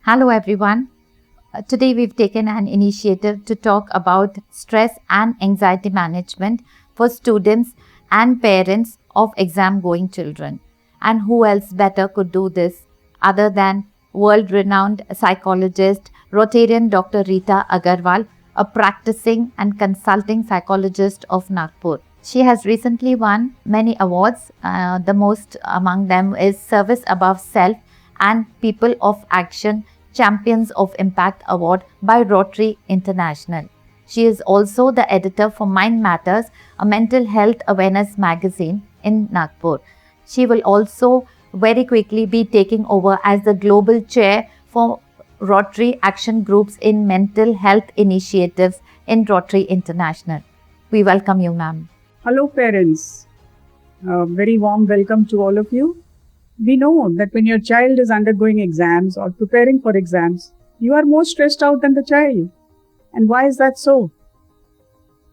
Hello everyone. Today we've taken an initiative to talk about stress and anxiety management for students and parents of exam going children. And who else better could do this other than world renowned psychologist Rotarian Dr. Rita Agarwal, a practicing and consulting psychologist of Nagpur. She has recently won many awards. The most among them is Service Above Self and People of Action Champions of Impact Award by Rotary International. She is also the editor for Mind Matters, a mental health awareness magazine in Nagpur. She will also very quickly be taking over as the global chair for Rotary Action Groups in Mental Health Initiatives in Rotary International. We welcome you, ma'am. Hello, parents. A very warm welcome to all of you. We know that when your child is undergoing exams or preparing for exams, you are more stressed out than the child. And why is that so?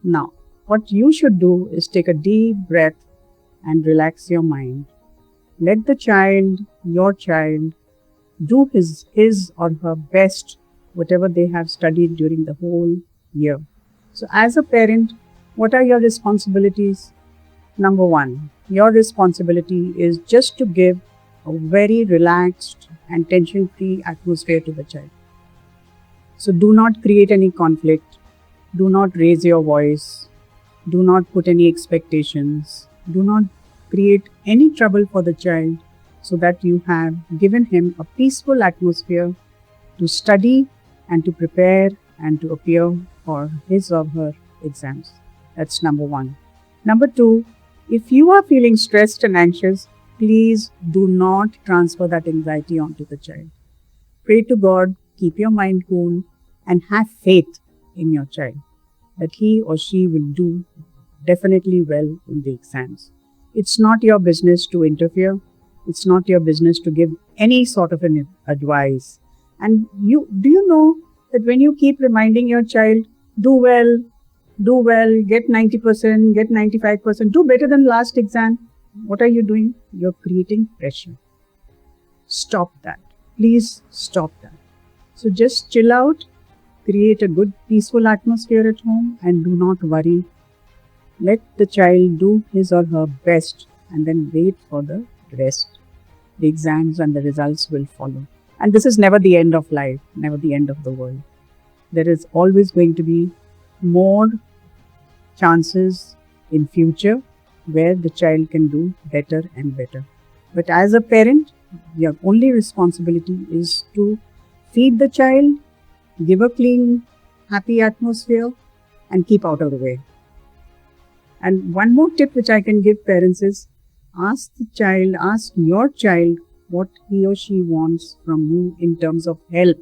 Now, what you should do is take a deep breath and relax your mind. Let the child, your child, do his or her best, whatever they have studied during the whole year. So, as a parent, what are your responsibilities? Number one, your responsibility is just to give a very relaxed and tension-free atmosphere to the child. So do not create any conflict. Do not raise your voice. Do not put any expectations. Do not create any trouble for the child, so that you have given him a peaceful atmosphere to study and to prepare and to appear for his or her exams. That's number one. Number two, if you are feeling stressed and anxious, please do not transfer that anxiety onto the child. Pray to God, keep your mind cool, and have faith in your child that he or she will do definitely well in the exams. It's not your business to interfere. It's not your business to give any sort of an advice. And do you know that when you keep reminding your child, do well, get 90%, get 95%, do better than last exam, what are you doing? You're creating pressure. Stop that. Please stop that. So just chill out, create a good peaceful atmosphere at home, and do not worry. Let the child do his or her best and then wait for the rest. The exams and the results will follow. And this is never the end of life, never the end of the world. There is always going to be more chances in future where the child can do better and better. But as a parent, your only responsibility is to feed the child, give a clean, happy atmosphere, and keep out of the way. And one more tip which I can give parents is, ask your child what he or she wants from you in terms of help.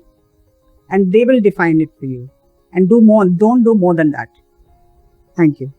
And they will define it for you. And don't do more than that. Thank you.